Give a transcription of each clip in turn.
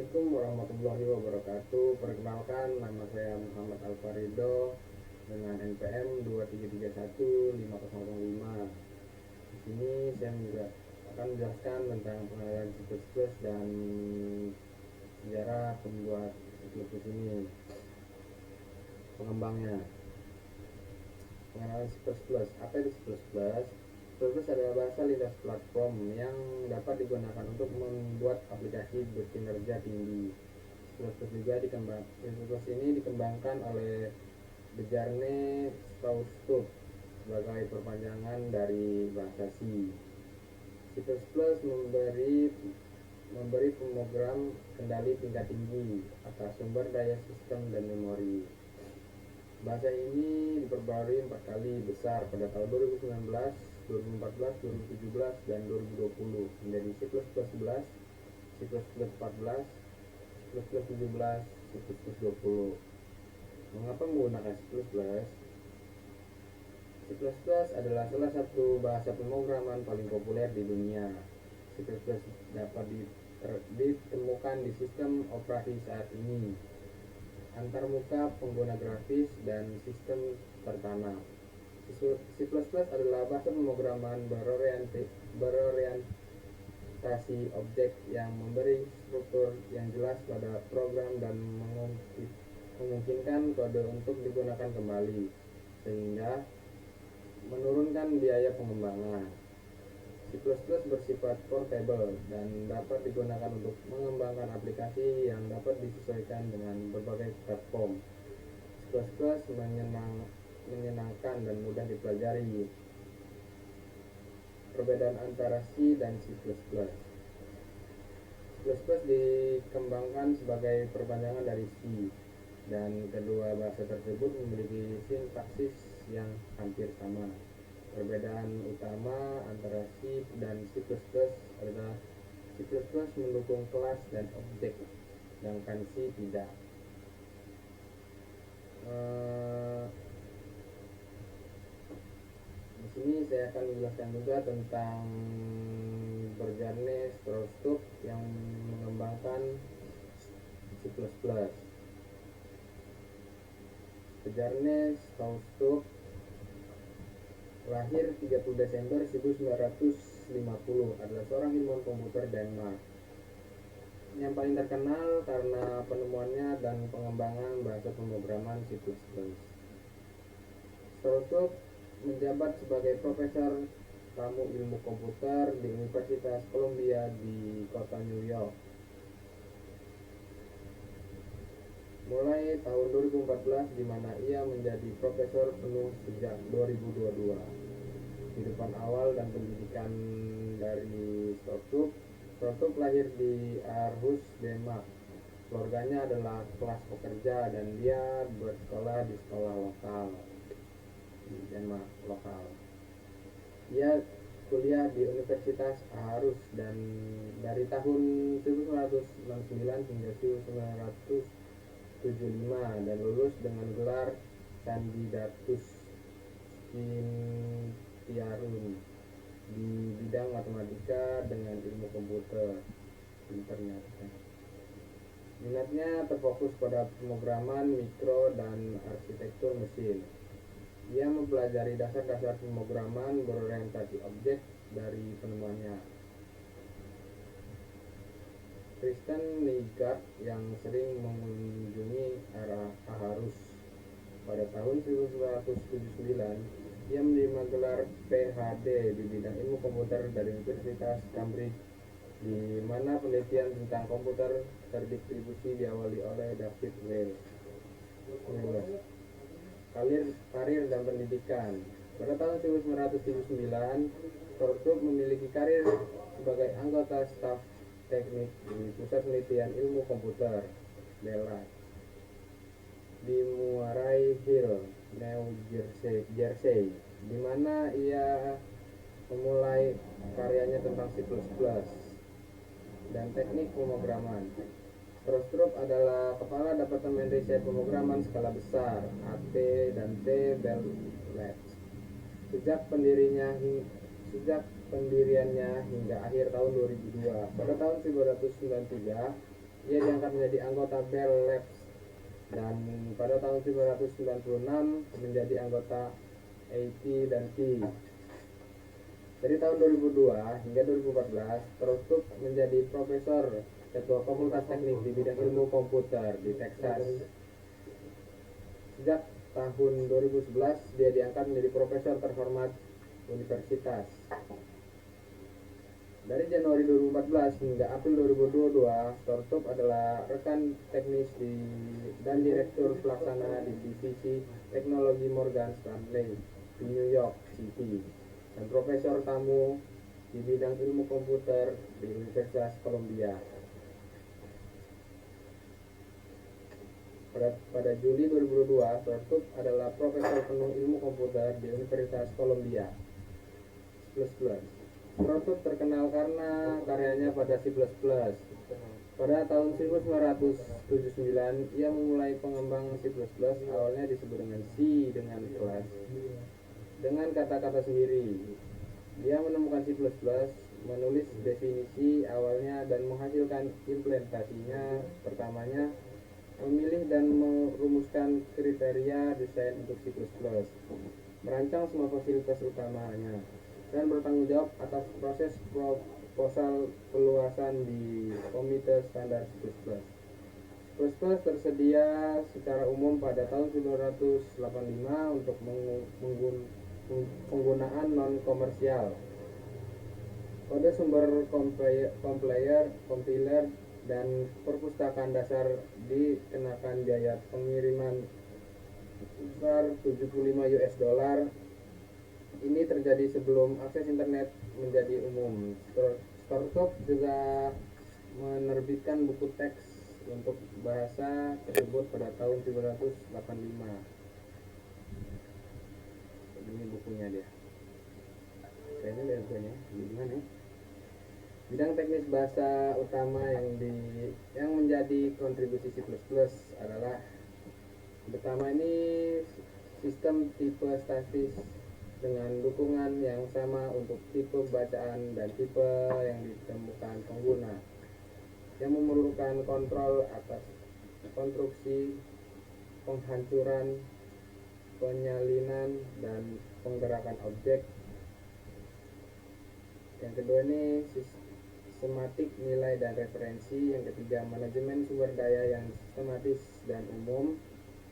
Assalamualaikum warahmatullahi wabarakatuh. Perkenalkan, nama saya Muhammad Alfarido dengan NPM 2331505. Di sini saya juga akan menjelaskan tentang pengenalan C++ dan sejarah pembuat C++ ini, pengembangnya. Pengenalan C++. Apa itu C++? C++ adalah bahasa lintas platform yang dapat digunakan untuk membuat aplikasi berkinerja tinggi. C++ juga ini dikembangkan oleh Bjarne Stroustrup sebagai perpanjangan dari bahasa C. C++ memberi pemrogram kendali tingkat tinggi atas sumber daya sistem dan memori. Bahasa ini diperbarui 4 kali besar pada tahun 2019, 2014, 2017, dan 2020 menjadi C++ 11, C++ 14, C++ 17, C++ 20. Mengapa menggunakan C++? C++ adalah salah satu bahasa pemrograman paling populer di dunia. C++ dapat ditemukan di sistem operasi saat ini, antarmuka pengguna grafis, dan sistem tertanam. C++ adalah bahasa pemrograman berorientasi objek yang memberi struktur yang jelas pada program dan memungkinkan kode untuk digunakan kembali, sehingga menurunkan biaya pengembangan. C++ bersifat portable dan dapat digunakan untuk mengembangkan aplikasi yang dapat disesuaikan dengan berbagai platform. C++ menyenangkan dan mudah dipelajari. Perbedaan antara C dan C++. C++ dikembangkan sebagai perpanjangan dari C, dan kedua bahasa tersebut memiliki sintaksis yang hampir sama. Perbedaan utama antara C dan C++ adalah C++ mendukung kelas dan objek, sedangkan C tidak. Di sini saya akan menjelaskan juga tentang Bjarne Stroustrup yang mengembangkan C++. Bjarne Stroustrup lahir 30 Desember 1950, adalah seorang ilmuwan komputer Denmark yang paling terkenal karena penemuannya dan pengembangan bahasa pemrograman C++. Stroustrup menjabat sebagai profesor tamu ilmu komputer di Universitas Columbia di kota New York. Mulai tahun 2014, di mana ia menjadi profesor penuh sejak 2022. Kehidupan awal dan pendidikan dari Stroustrup lahir di Aarhus, Denmark. Keluarganya adalah kelas pekerja dan dia bersekolah di sekolah lokal di Denmark lokal. Ia kuliah di Universitas Aarhus dan dari tahun 1969 hingga 1975 dan lulus dengan gelar Candidatus Scientiarum di bidang matematika dengan ilmu komputer internet. Minatnya terfokus pada pemrograman mikro dan arsitektur mesin. Ia mempelajari dasar-dasar pemrograman berorientasi objek dari penemuannya. Kristen Nygaard yang sering mengunjungi Aarhus. Pada tahun 1979, ia menerima gelar PhD di bidang ilmu komputer dari Universitas Cambridge, di mana penelitian tentang komputer terdistribusi diawali oleh David Wells. Karir dan pendidikan. Pada tahun 1979, Stroustrup memiliki karir sebagai anggota staf teknik di Pusat Penelitian Ilmu Komputer DELAC di Murray Hill, New Jersey, di mana ia memulai karyanya tentang C++ dan teknik pemrograman. Stroustrup adalah kepala Departemen Riset Pemrograman Skala Besar (AT dan T) Bell Labs sejak pendiriannya hingga akhir tahun 2002. Pada tahun 1993, ia diangkat menjadi anggota Bell Labs, dan pada tahun 1996 menjadi anggota AT dan T. Dari tahun 2002 hingga 2014 Tertutup menjadi profesor ketua Fakultas Teknik di bidang ilmu komputer di Texas. Sejak tahun 2011 dia diangkat menjadi profesor terhormat universitas. Dari Januari 2014 hingga April 2022, Tertutup adalah rekan teknis dan direktur pelaksana di divisi teknologi Morgan Stanley di New York City, dan profesor tamu di bidang ilmu komputer di Universitas Columbia. Pada Juli 2022, Tertutup adalah profesor penuh ilmu komputer di Universitas Columbia. Tertutup terkenal karena karyanya pada C++. Pada tahun 1979, ia memulai pengembang C++, awalnya disebut dengan C dengan kelas, dengan kata-kata sendiri. Dia menemukan C++, menulis definisi awalnya dan menghasilkan implementasinya. Pertamanya, memilih dan merumuskan kriteria desain untuk C++, merancang semua fasilitas utamanya, dan bertanggung jawab atas proses proposal peluasan di Komite Standar C++. C++ tersedia secara umum pada tahun 1985 untuk penggunaan non-komersial. Kode sumber compiler dan perpustakaan dasar dikenakan biaya pengiriman sebesar $75. Ini terjadi sebelum akses internet menjadi umum. Tertutup juga menerbitkan buku teks untuk bahasa tersebut pada tahun 1985. Ini bukunya dia. Kayaknya ada bukunya. Gimana ya? Bidang teknis bahasa utama yang menjadi kontribusi C++ adalah pertama ini sistem tipe statis dengan dukungan yang sama untuk tipe bacaan dan tipe yang ditemukan pengguna, yang memerlukan kontrol atas konstruksi, penghancuran, penyalinan, dan penggerakan objek. Yang kedua ini sistematik nilai dan referensi. Yang ketiga, manajemen sumber daya yang sistematis dan umum,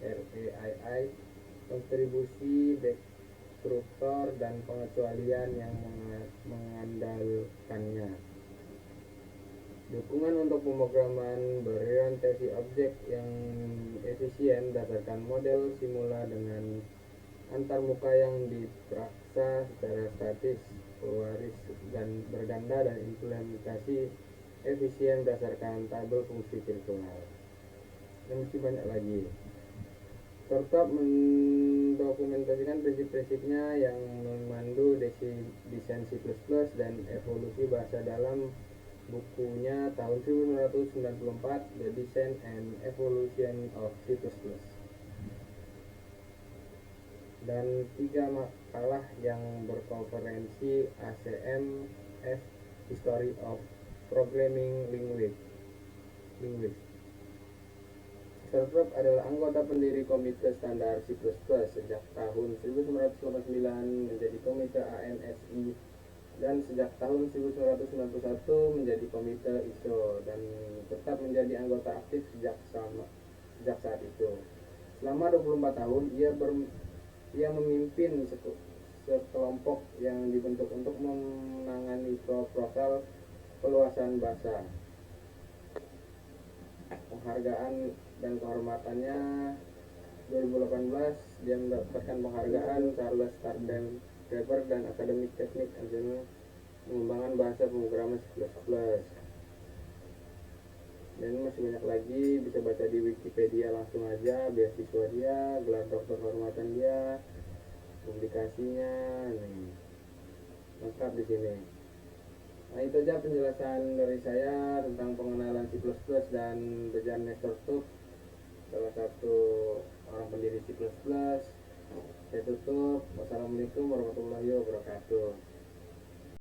RAII, kontribusi destruktor dan pengecualian yang mengandalkannya, dukungan untuk pemrograman berorientasi objek yang efisien berdasarkan model simula dengan antarmuka yang diperiksa secara statis, pewaris dan berganda, dan implementasi efisien berdasarkan tabel fungsi virtual. Dan masih banyak lagi. Tertutup mendokumentasikan prinsip-prinsipnya yang memandu desain C++ dan evolusi bahasa dalam bukunya tahun 1994, The Design and Evolution of C++, dan 3 makalah yang berkonferensi ACMS History of Programming Language. Tertutup adalah anggota pendiri Komite Standar C++ sejak tahun 1989, menjadi Komite ANSI, dan sejak tahun 1991 menjadi Komite ISO, dan tetap menjadi anggota aktif sejak saat itu. Selama 24 tahun ia memimpin sekelompok yang dibentuk untuk menangani proposal peluasan bahasa. Penghargaan dan kehormatannya, 2018 dia mendapatkan penghargaan Charles Draper dan Akademik Teknik Nasional pengembangan bahasa pemrograman C++. Dan masih banyak lagi, bisa baca di Wikipedia langsung aja, beasiswa dia, gelar doktor kehormatan dia, publikasinya, lengkap di sini. Nah, itu aja penjelasan dari saya tentang pengenalan C++ dan Bjarne Tertutup, salah satu orang pendiri C++. Saya tutup. Wassalamualaikum warahmatullahi wabarakatuh.